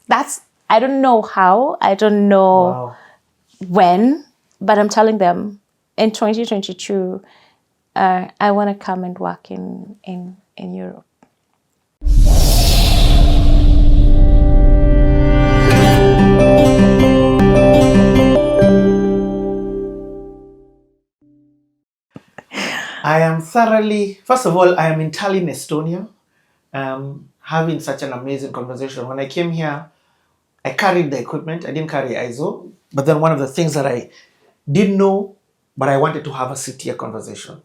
I don't know how, I don't know when, but I'm telling them in 2022, I want to come and work in Europe. I am thoroughly, first of all, I am in Tallinn, Estonia, having such an amazing conversation. When I came here, I carried the equipment. I didn't carry ISO, but then one of the things that I didn't know, but I wanted to have a sit-here conversation.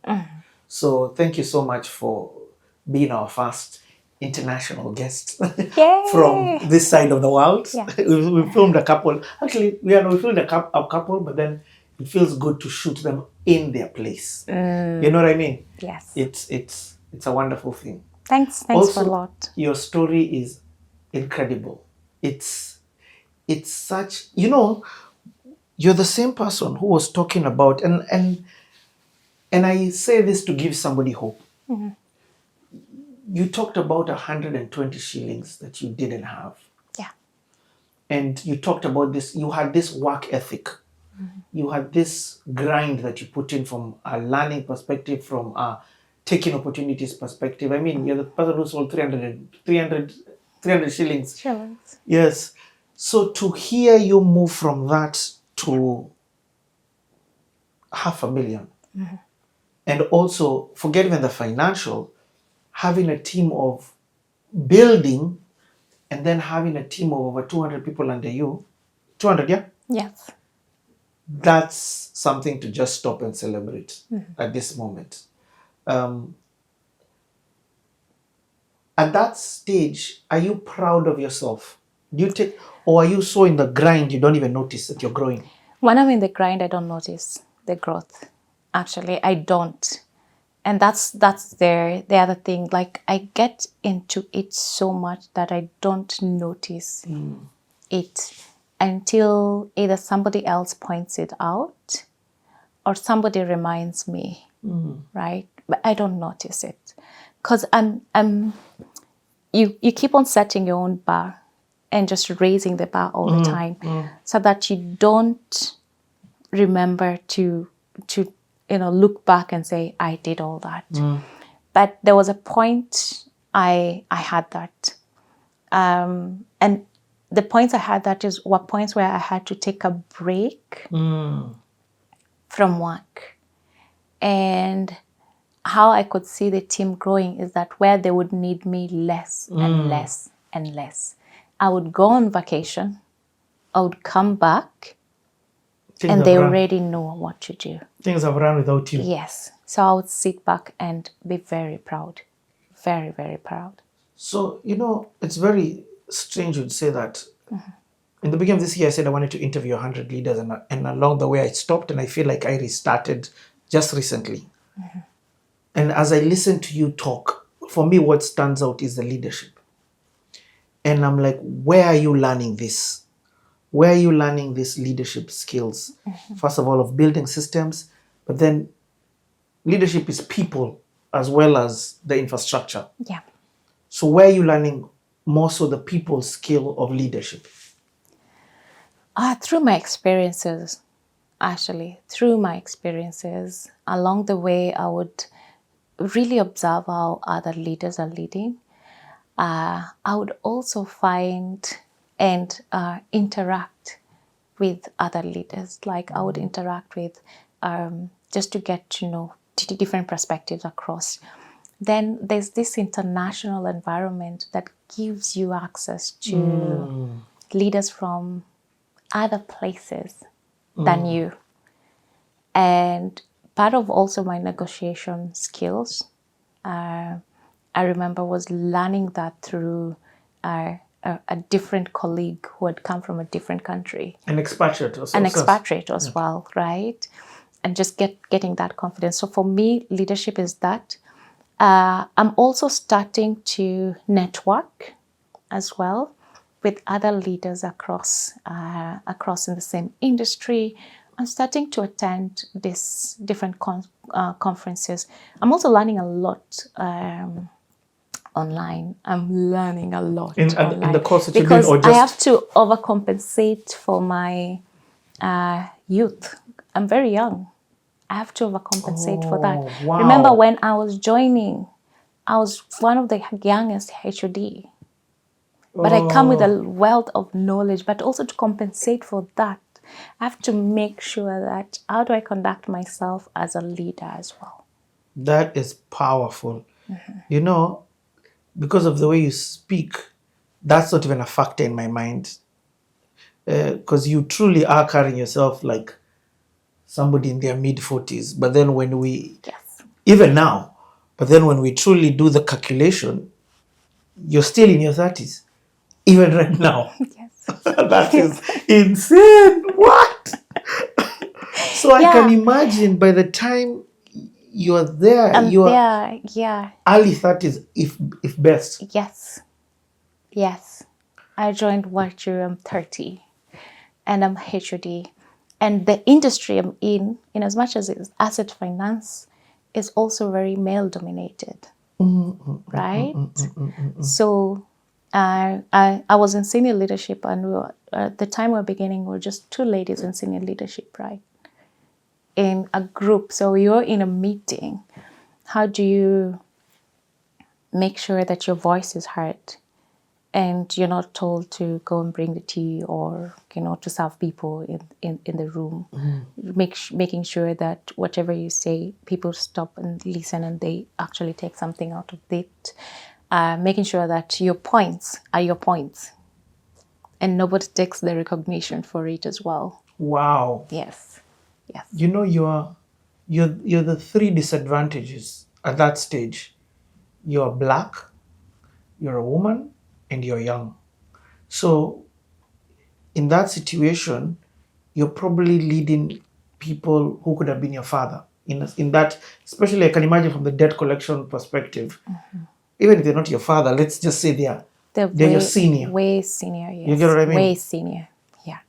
So thank you so much for being our first international guest from this side of the world. Yeah. We filmed a couple. Actually, we filmed a couple, but then it feels good to shoot them in their place. You know what I mean? Yes. It's a wonderful thing. Thanks Also, for a lot. Your story is incredible. It's such, you're the same person who was talking about, and I say this to give somebody hope. You talked about 120 shillings that you didn't have. Yeah. And you talked about this, you had this work ethic. You had this grind that you put in from a learning perspective, from a taking opportunities perspective. I mean, you're the person who sold 300 shillings. Shillings. Yes. So to hear you move from that to 500,000, and also forget even the financial, having a team of building, and then having a team of over 200 people under you. 200, yeah? Yes. That's something to just stop and celebrate at this moment. At that stage, are you proud of yourself? Or are you so in the grind you don't even notice that you're growing? When I'm in the grind, I don't notice the growth. Actually, I don't. And that's the other thing. Like, I get into it so much that I don't notice it until either somebody else points it out or somebody reminds me, right? But I don't notice it because you keep on setting your own bar and just raising the bar all the time, so that you don't remember to look back and say, I did all that. But there was a point I had that. And the points I had that were points where I had to take a break from work. And how I could see the team growing is that where they would need me less and less and less, I would go on vacation, I would come back, and they already know what to do. Things have run without you. Yes. So I would sit back and be very proud. Very, very proud. So, it's very strange you'd say that. In the beginning of this year, I said I wanted to interview 100 leaders, and along the way I stopped, and I feel like I restarted just recently. And as I listen to you talk, for me what stands out is the leadership. And I'm like, where are you learning this? Where are you learning these leadership skills? First of all, of building systems, but then leadership is people as well as the infrastructure. Yeah. So where are you learning more so the people skill of leadership? Through my experiences, actually. Through my experiences. Along the way, I would really observe how other leaders are leading. I would also find and interact with other leaders. Like, I would interact with just to get to know different perspectives across. Then there's this international environment that gives you access to leaders from other places than you. And part of also my negotiation skills, I remember, was learning that through a different colleague who had come from a different country. An expatriate also. An expatriate as well, right? And just getting that confidence. So for me, leadership is that. I'm also starting to network as well with other leaders across in the same industry. I'm starting to attend these different conferences. I'm also learning a lot online. I'm learning a lot In online the course that you're doing, because or I have just to overcompensate for my youth. I'm very young. I have to overcompensate for that. Oh, wow. Remember when I was joining, I was one of the youngest HOD. But I come with a wealth of knowledge, but also to compensate for that, I have to make sure that how do I conduct myself as a leader as well. That is powerful. You know, because of the way you speak, that's not even a factor in my mind. Because you truly are carrying yourself like somebody in their mid 40s. But then when we, Yes. even now, but then when we truly do the calculation, you're still in your 30s, even right now. Yes. That is insane. What? So I can Yeah. imagine by the time you're there, I'm you're there. Yeah. early 30s, if best. Yes. Yes. I joined Work Jury, I'm 30 and I'm HOD. And the industry I'm in as much as it's asset finance, is also very male dominated. Right? So I was in senior leadership, and we were, at the time we were beginning, we were just two ladies in senior leadership, right? In a group. So you're in a meeting. How do you make sure that your voice is heard? And you're not told to go and bring the tea or, to serve people in the room. Making sure that whatever you say, people stop and listen and they actually take something out of it. Making sure that your points are your points and nobody takes the recognition for it as well. Wow. Yes. Yes. You know, you're the three disadvantages at that stage. You're black, you're a woman, and you're young. So in that situation, you're probably leading people who could have been your father. In that, especially I can imagine from the debt collection perspective, even if they're not your father, let's just say they're your senior. Way senior, yes. You get what I mean? Way senior, yeah.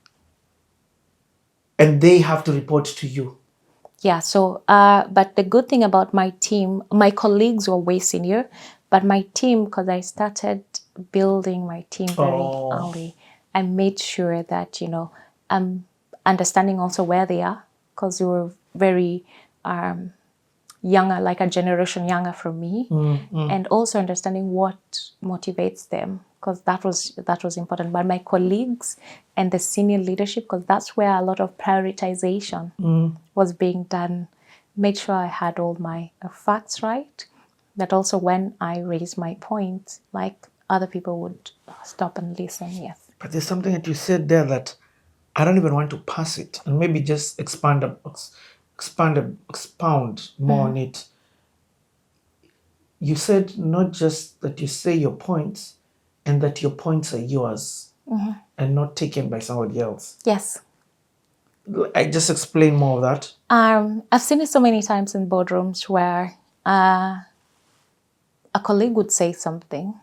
And they have to report to you. Yeah, so, but the good thing about my team, my colleagues were way senior, but my team, because I started building my team very early, I made sure that, I'm understanding also where they are, because they were very younger, like a generation younger from me, and also understanding what motivates them, because that was important. But my colleagues and the senior leadership, because that's where a lot of prioritization was being done, made sure I had all my facts right. That also when I raised my point, like other people would stop and listen. Yes. But there's something that you said there that I don't even want to pass it, and maybe just expound more on it. You said not just that you say your points, and that your points are yours and not taken by somebody else. Yes. I just explain more of that. I've seen it so many times in boardrooms where a colleague would say something,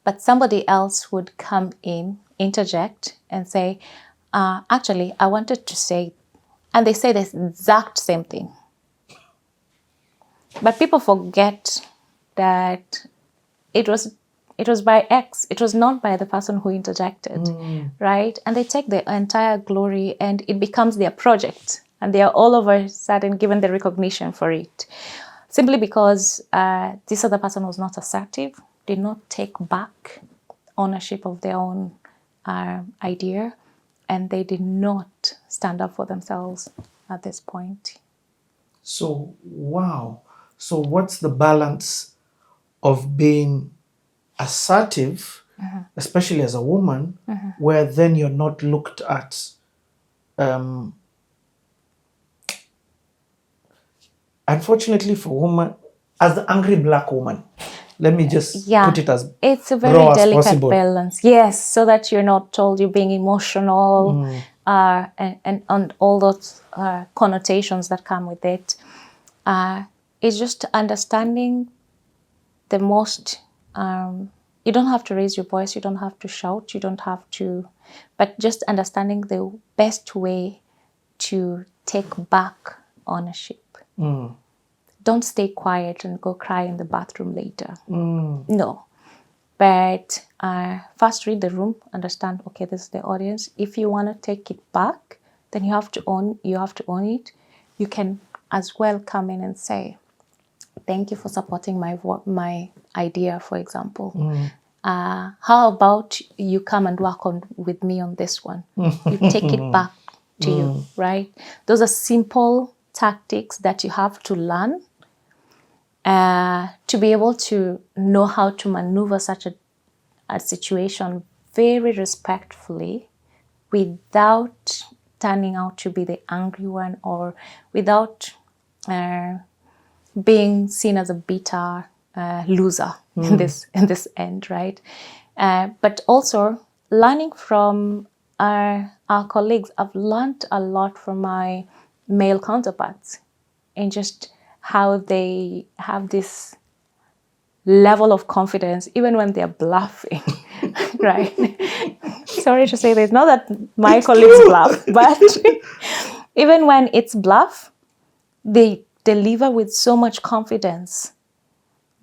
but somebody else would come in, interject, and say, actually, I wanted to say, and they say the exact same thing. But people forget that it was by X. It was not by the person who interjected, right? And they take the entire glory, and it becomes their project, and they are all of a sudden given the recognition for it, simply because this other person was not assertive, did not take back ownership of their own idea, and they did not stand up for themselves at this point. So, wow. So what's the balance of being assertive, especially as a woman, where then you're not looked at unfortunately for women as the angry black woman? Let me just put it as it's a very delicate balance. Yes, so that you're not told you're being emotional and all those connotations that come with it. It's just understanding the most. You don't have to raise your voice. You don't have to shout. You don't have to, but just understanding the best way to take back ownership. don't stay quiet and go cry in the bathroom later. No. But first read the room, understand, okay, this is the audience. If you want to take it back, then you have to own it. You can as well come in and say, thank you for supporting my idea, for example. How about you come and work with me on this one? You take it back to you, right? Those are simple tactics that you have to learn to be able to know how to maneuver such a situation very respectfully without turning out to be the angry one, or without being seen as a bitter loser in this end, right? But also learning from our colleagues. I've learned a lot from my male counterparts, and just how they have this level of confidence even when they're bluffing, right? Sorry to say this, not that my colleagues bluff, but even when it's bluff, they deliver with so much confidence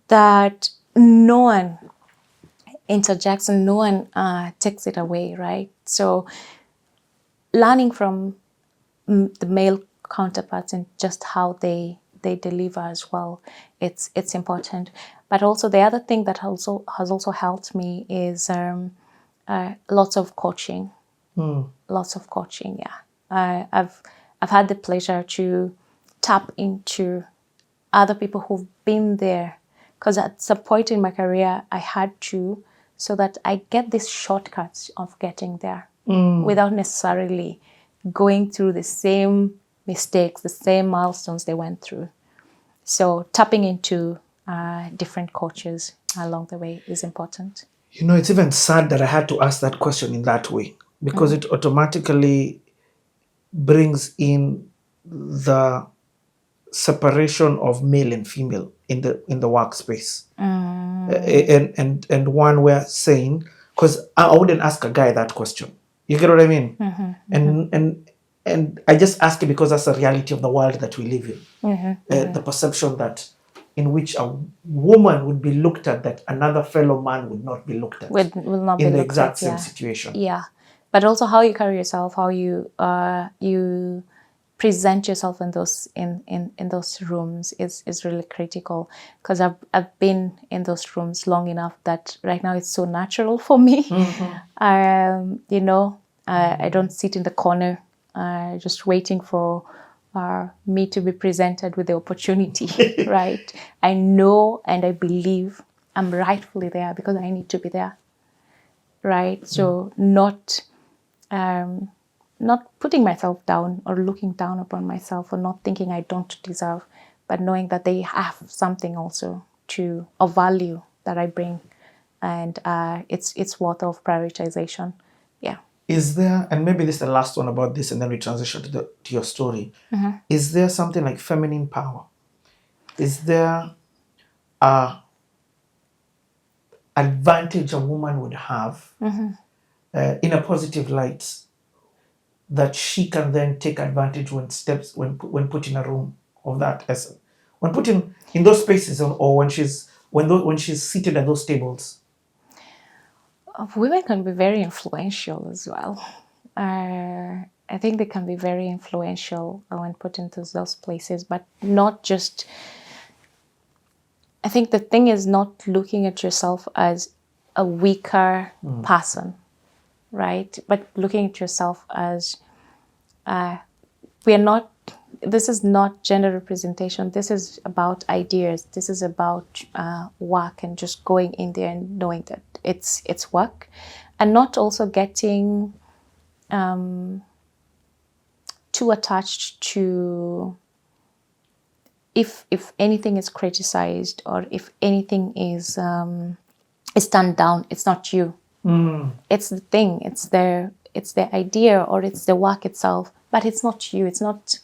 that no one interjects and no one takes it away, right? So learning from the male counterparts and just how they deliver as well, it's important. But also the other thing that has also helped me is lots of coaching. Lots of coaching, yeah. I've had the pleasure to tap into other people who've been there, because at some point in my career I had to, so that I get these shortcuts of getting there without necessarily going through the same mistakes, the same milestones they went through. So tapping into different coaches along the way is important. You know, it's even sad that I had to ask that question in that way, because it automatically brings in the separation of male and female in the workspace. And one we're saying, because I wouldn't ask a guy that question. You get what I mean? And I just ask it because that's the reality of the world that we live in. The perception that in which a woman would be looked at that another fellow man would not be looked at. Will not in be the looked exact at, same yeah. situation. Yeah, but also how you carry yourself, how you present yourself in those rooms is really critical, because I've been in those rooms long enough that right now it's so natural for me. You know, I don't sit in the corner just waiting for me to be presented with the opportunity, right? I know and I believe I'm rightfully there because I need to be there, right? So not putting myself down or looking down upon myself, or not thinking I don't deserve, but knowing that they have something also of value that I bring, and it's worth of prioritization. Yeah. Is there, and maybe this is the last one about this, and then we transition to your story. Is there something like feminine power? Is there a advantage a woman would have in a positive light that she can then take advantage when put in a room of that essence, when put in those spaces, or when she's seated at those tables? Women can be very influential as well. I think they can be very influential when put into those places, but not just. I think the thing is not looking at yourself as a weaker person, right? But looking at yourself as this is not gender representation. This is about ideas. This is about work, and just going in there and knowing that it's work, and not also getting too attached to if anything is criticized, or if anything is turned down, it's not you. It's the thing. It's the idea, or it's the work itself, but it's not you. It's not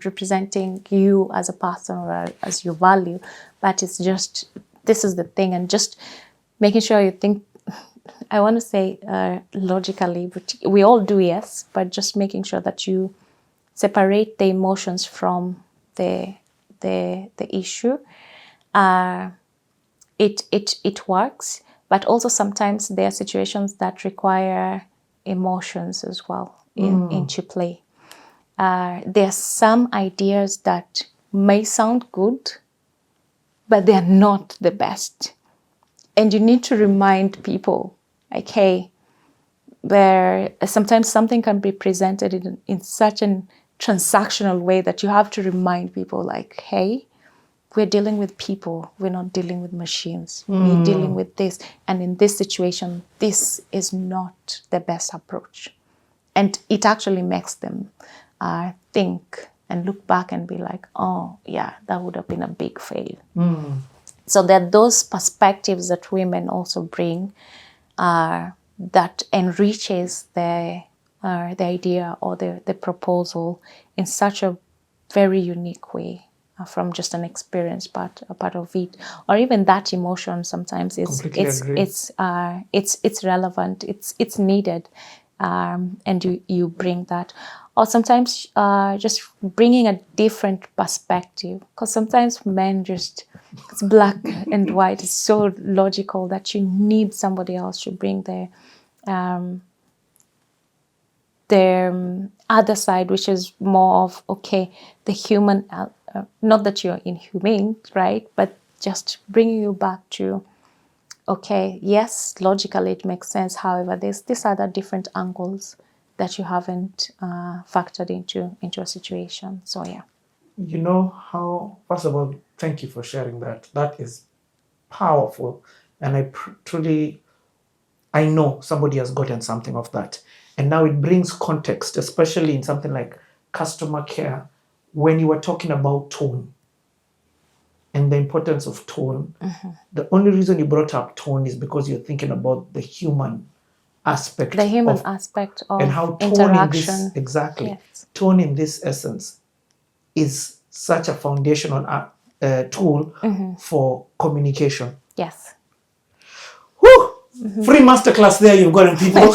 representing you as a person or as your value, but it's just, this is the thing, and just making sure you think, I want to say logically, but we all do, yes, but just making sure that you separate the emotions from the the issue. It works, but also sometimes there are situations that require emotions as well into play. There are some ideas that may sound good, but they are not the best. And you need to remind people, like, hey, sometimes something can be presented in such a transactional way that you have to remind people, like, hey, we're dealing with people, we're not dealing with machines. We're dealing with this. And in this situation, this is not the best approach. And it actually makes them think and look back and be like, oh, yeah, that would have been a big fail. So there are those perspectives that women also bring that enriches the idea or the proposal in such a very unique way. From just an experience part of it, or even that emotion sometimes it's relevant, it's needed, and you bring that, or sometimes just bringing a different perspective, because sometimes men just, it's black and white, it's so logical that you need somebody else to bring the other side, which is more of, okay, the human, not that you're inhumane, right? But just bringing you back to, okay, yes, logically it makes sense. However, these other different angles that you haven't factored into a situation. So, yeah. You know how, first of all, thank you for sharing that. That is powerful. And I know somebody has gotten something of that. And now it brings context, especially in something like customer care, when you were talking about tone and the importance of tone. The only reason you brought up tone is because you're thinking about the human aspect. The human aspect of and how interaction. Yes. Tone in this essence is such a foundational tool for communication. Yes. Woo! Free masterclass there you've got, people.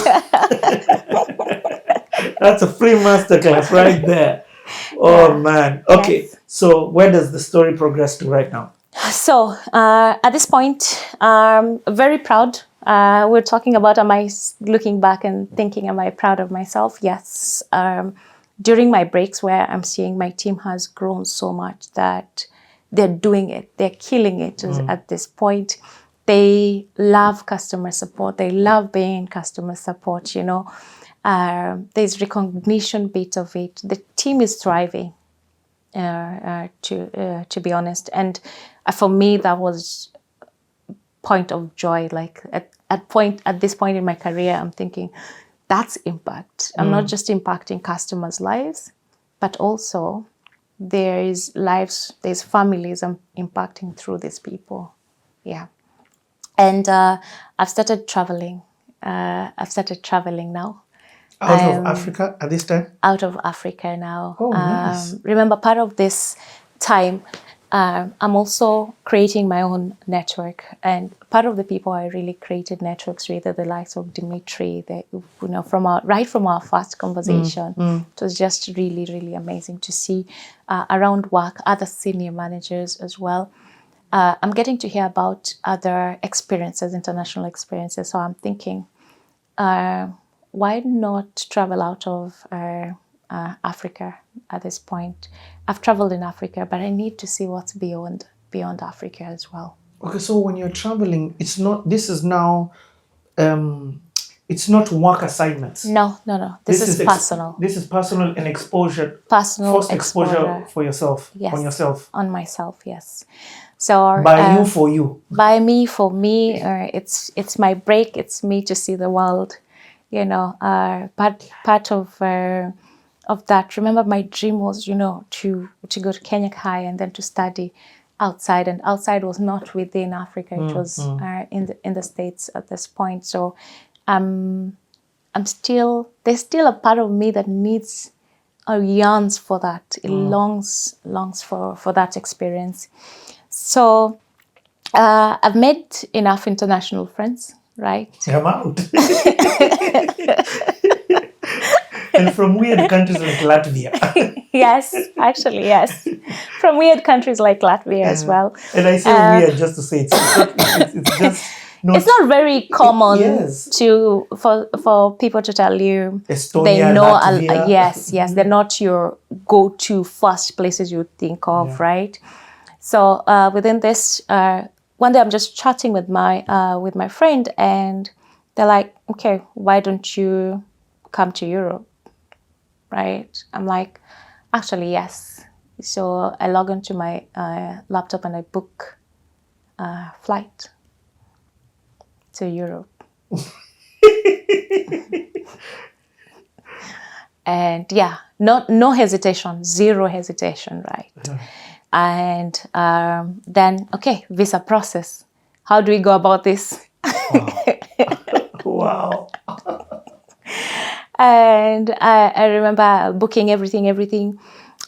That's a free masterclass right there. Oh, man. Okay, yes. So where does the story progress to right now? So at this point, very proud. We're talking about, am I looking back and thinking, am I proud of myself? Yes. During my breaks, where I'm seeing my team has grown so much that they're doing it, they're killing it at this point. They love customer support. They love being in customer support, you know. There's recognition bit of it. The team is thriving, to be honest. And for me, that was point of joy. Like at this point in my career, I'm thinking, that's impact. I'm not just impacting customers' lives, but also there's families I'm impacting through these people. Yeah. And I've started traveling. I've started traveling now. Out of Africa at this time? Out of Africa now. Oh, nice. Remember, part of this time, I'm also creating my own network. And part of the people I really created networks with are the likes of Dimitri, from our first conversation. It was just really, really amazing to see around work, other senior managers as well. I'm getting to hear about other experiences, international experiences. So I'm thinking, why not travel out of Africa at this point? I've traveled in Africa, but I need to see what's beyond Africa as well. Okay, so when you're traveling, it's not work assignments. No. This is personal. This is personal and exposure. Personal first exposure for yourself. Yes. On yourself. On myself, yes. So by you for you. By me for me. It's my break. It's me to see the world. You know, part of that. Remember, my dream was, to go to Kenya High and then to study outside, and outside was not within Africa. It was in the States at this point. So, there's still a part of me that needs or yearns for that. It longs for that experience. So, I've made enough international friends. Right? I'm out. And from weird countries like Latvia. Yes, actually, yes. from weird countries like Latvia as well. And I say weird just to say it's just not. It's not very common Yes. for people to tell you Estonia, they know. Latvia. Yes, they're not your go-to first places you think of, right? So within this, one day I'm just chatting with my friend, and they're like, "Okay, why don't you come to Europe?" Right? I'm like, "Actually, yes." So I log into my laptop and I book a flight to Europe. And no hesitation, zero hesitation, right? And then, okay, visa process. How do we go about this? Wow. And I remember booking everything.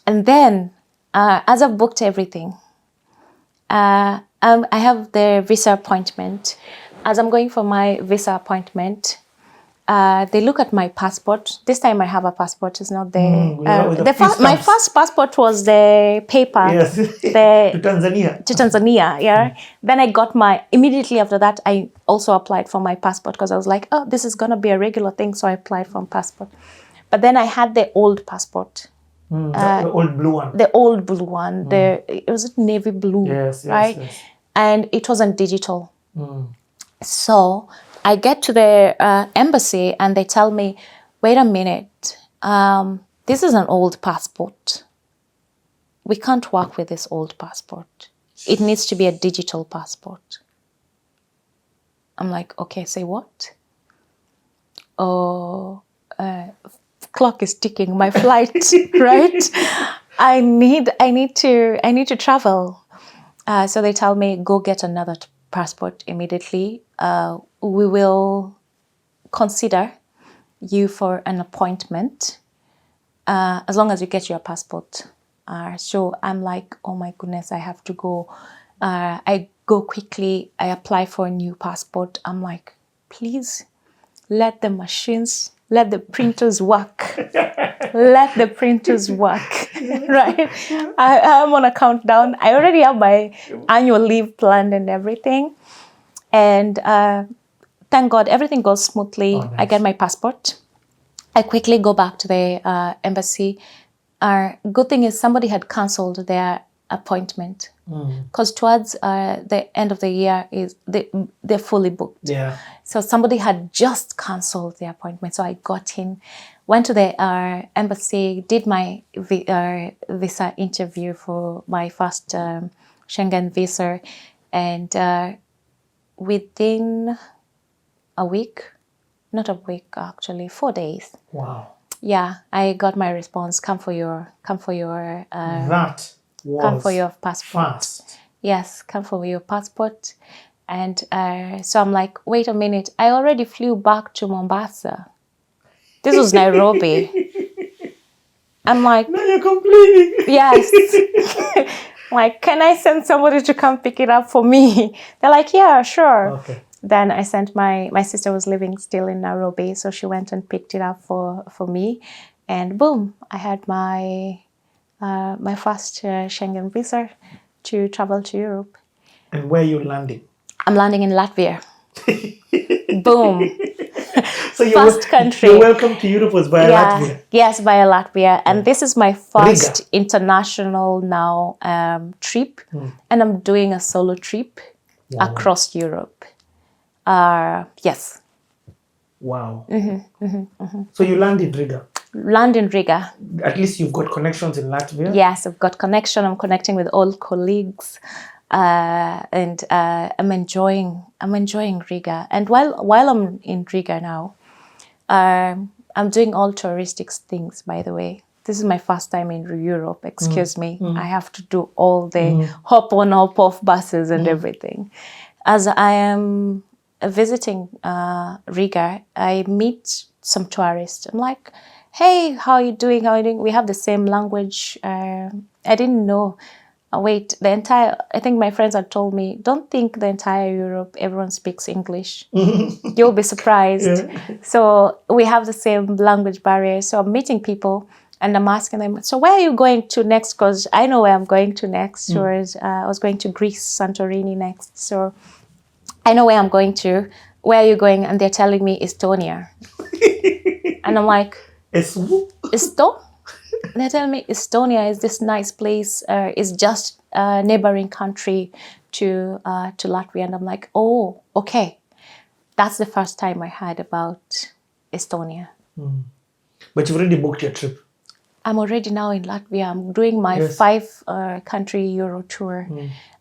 And then, as I've booked everything, I have the visa appointment. As I'm going for my visa appointment, they look at my passport. This time I have a passport. It's not my first passport was the paper. Yes. To Tanzania. To Tanzania, yeah. Then I got immediately after that, I also applied for my passport because I was like, oh, this is going to be a regular thing. So I applied for my passport. But then I had the old passport. The old blue one. The old blue one. It was navy blue, right? Yes. And it wasn't digital. So I get to the embassy and they tell me, wait a minute, this is an old passport. We can't work with this old passport. It needs to be a digital passport. I'm like, okay, say what? Oh, clock is ticking, my flight, right? I need to travel. So they tell me, go get another passport immediately. We will consider you for an appointment as long as you get your passport. So I'm like, oh my goodness, I have to go. I go quickly. I apply for a new passport. I'm like, please let the machines, let the printers work. Let the printers work, right? I'm on a countdown. I already have my annual leave planned and everything. And thank God, everything goes smoothly. Oh, nice. I get my passport. I quickly go back to the embassy. Good thing is somebody had canceled their appointment because towards the end of the year they're fully booked. Yeah. So somebody had just canceled the appointment. So I got in, went to the embassy, did my visa interview for my first Schengen visa, and within a week, not a week actually, 4 days. Wow. Yeah, I got my response. Come for your that was come for your passport. Fast. Yes, come for your passport. And so I'm like, wait a minute, I already flew back to Mombasa. This was Nairobi. I'm like, now you're complaining. Yes. Like, can I send somebody to come pick it up for me? They're like, yeah, sure. Okay. Then I sent my sister was living still in Nairobi, so she went and picked it up for me, and boom, I had my my first Schengen visa to travel to Europe. And where are you landing? I'm landing in Latvia. Boom. So first country. Your welcome to Europe was via Latvia. Yes, via Latvia, and this is my first international now trip, and I'm doing a solo trip across Europe. Yes. Wow. So you land in Riga. Land in Riga. At least you've got connections in Latvia. Yes, I've got connection. I'm connecting with old colleagues, and I'm enjoying Riga. And while I'm in Riga now, I'm doing all touristic things. By the way, this is my first time in Europe. Excuse me. I have to do all the hop on, hop off buses and everything. As I am visiting Riga, I meet some tourists. I'm like, hey, how are you doing? We have the same language. I didn't know. I think my friends had told me, don't think the entire Europe, everyone speaks English. You'll be surprised. Yeah. So we have the same language barrier. So I'm meeting people. And I'm asking them, so where are you going to next? Because I know where I'm going to next. I was going to Greece, Santorini next. So I know where I'm going to. Where are you going? And they're telling me Estonia. And I'm like, Esto? They're telling me Estonia is this nice place. It's just a neighboring country to Latvia. And I'm like, oh, okay. That's the first time I heard about Estonia. But you've already booked your trip. I'm already now in Latvia. I'm doing my 5-country Euro tour.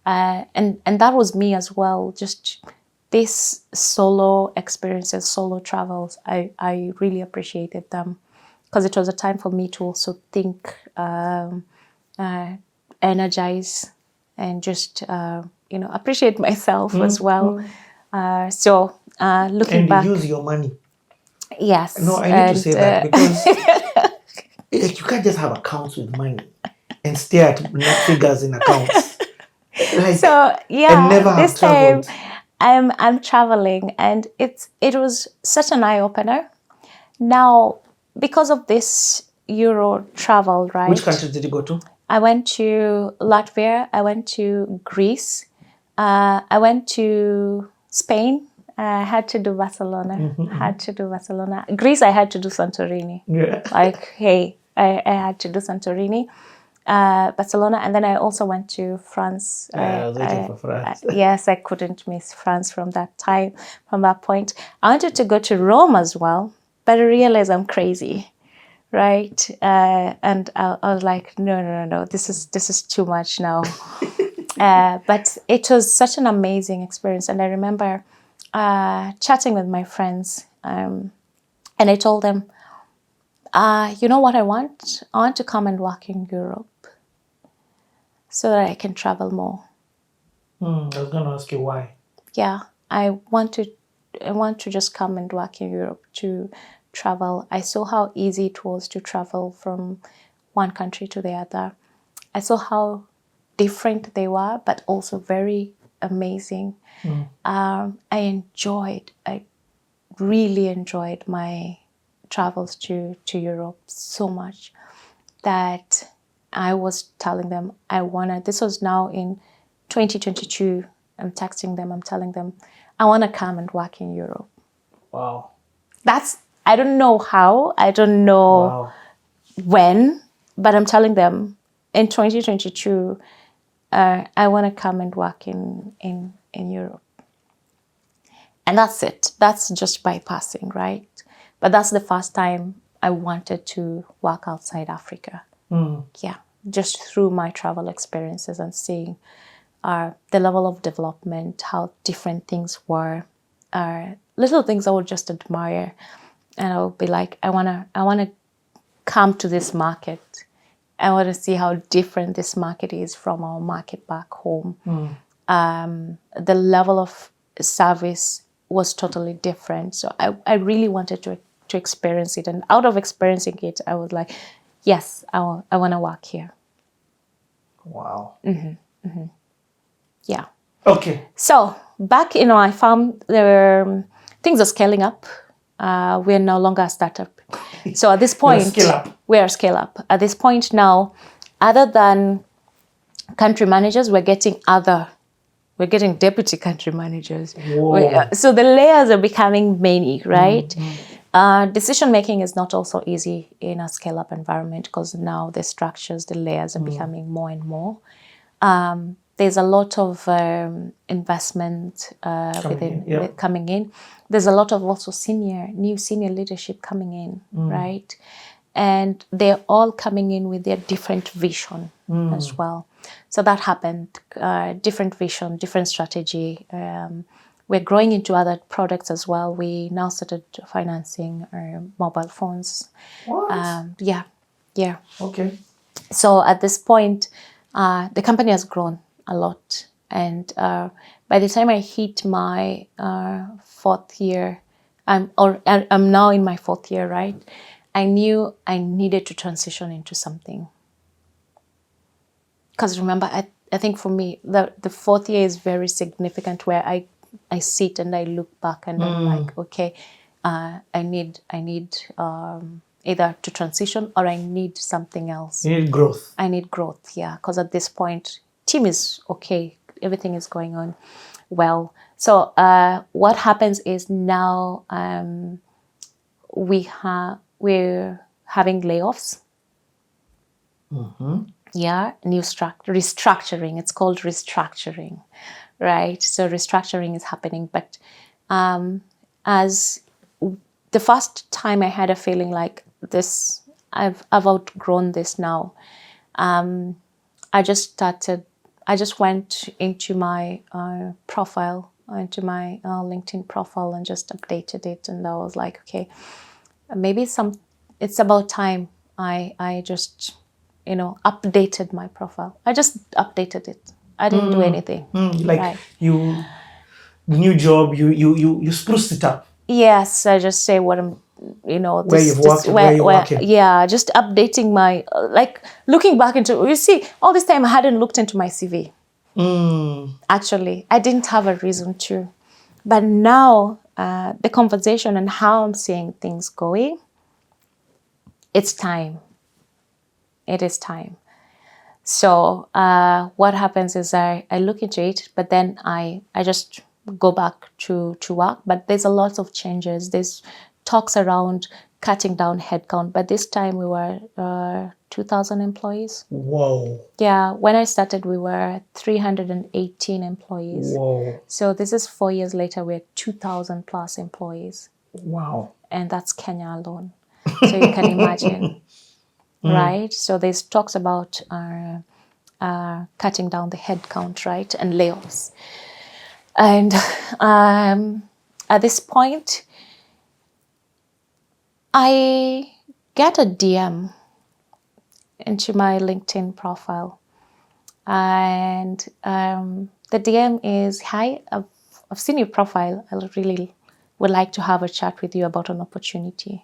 And that was me as well. Just these solo experiences, solo travels, I really appreciated them because it was a time for me to also think, energize, and just, appreciate myself as well. So looking back. And use your money. Yes. No, I need to say that because you can't just have accounts with money and stare at figures in accounts. So yeah, and never this have time I'm traveling, and it was such an eye opener. Now, because of this Euro travel, right? Which countries did you go to? I went to Latvia. I went to Greece. I went to Spain. I had to do Barcelona. Had to do Barcelona. Greece, I had to do Santorini. Yeah. Like, hey, I had to do Santorini. Barcelona, and then I also went to France. I was waiting for France. Yes, I couldn't miss France from that point. I wanted to go to Rome as well, but I realized I'm crazy, right? And I was like, no, this is too much now. But it was such an amazing experience, and I remember chatting with my friends, and I told them, you know what I want? I want to come and work in Europe so that I can travel more. I was going to ask you why. Yeah, I want to just come and work in Europe to travel. I saw how easy it was to travel from one country to the other. I saw how different they were, but also very amazing. I really enjoyed my travels to Europe so much that I was telling them this was now in 2022. I'm texting them, I'm telling them, I want to come and work in Europe. Wow. I don't know how, I don't know when, but I'm telling them in 2022, I want to come and work in Europe. And that's it. That's just bypassing, right? But that's the first time I wanted to work outside Africa. Yeah, just through my travel experiences and seeing the level of development, how different things were, little things I would just admire, and I would be like, I wanna come to this market. I want to see how different this market is from our market back home. The level of service was totally different. So I really wanted to experience it. And out of experiencing it, I was like, yes, I want to work here. Wow. Yeah. Okay. So back in my farm, things are scaling up. We're no longer a startup. So at this point, we are scale up. At this point now, other than country managers, we're getting deputy country managers. So the layers are becoming many, right? Decision making is not also easy in a scale up environment because now the structures, the layers are becoming more and more. There's a lot of investment coming in. There's a lot of also new senior leadership coming in, right? And they're all coming in with their different vision as well. So that happened, different vision, different strategy. We're growing into other products as well. We now started financing mobile phones. What? Yeah. Okay. So at this point, the company has grown a lot. And by the time I hit my 4th year, I'm now in my 4th year, right? I knew I needed to transition into something. Because remember, I think for me, the 4th year is very significant where I sit and I look back and I'm like, okay, I need either to transition or I need something else. You need growth. I need growth, yeah, because at this point, team is okay. Everything is going on well. So what happens is now we're having layoffs. Yeah, restructuring. It's called restructuring, right? So restructuring is happening, but as the first time I had a feeling like this, I've outgrown this now. I just went into my profile, into my LinkedIn profile, and just updated it. And I was like, okay, maybe it's about time I just, updated my profile. I just updated it. I didn't do anything. Like right. the new job, you spruced it up. Yes, I just say what I'm, Where you've worked and where you're working. Yeah, just updating my, like looking back into, you see, all this time I hadn't looked into my CV. Actually, I didn't have a reason to. But now, the conversation and how I'm seeing things going, it's time. It is time. So what happens is I look into it, but then I just go back to work. But there's a lot of changes. There's talks around cutting down headcount. But this time we were 2,000 employees. Whoa. Yeah, when I started, we were 318 employees. Whoa. So this is 4 years later, we're 2,000 plus employees. Wow. And that's Kenya alone. So you can imagine. Right? So there's talks about cutting down the headcount, right? And layoffs. And at this point, I get a DM into my LinkedIn profile. And the DM is, hi, I've seen your profile. I really would like to have a chat with you about an opportunity.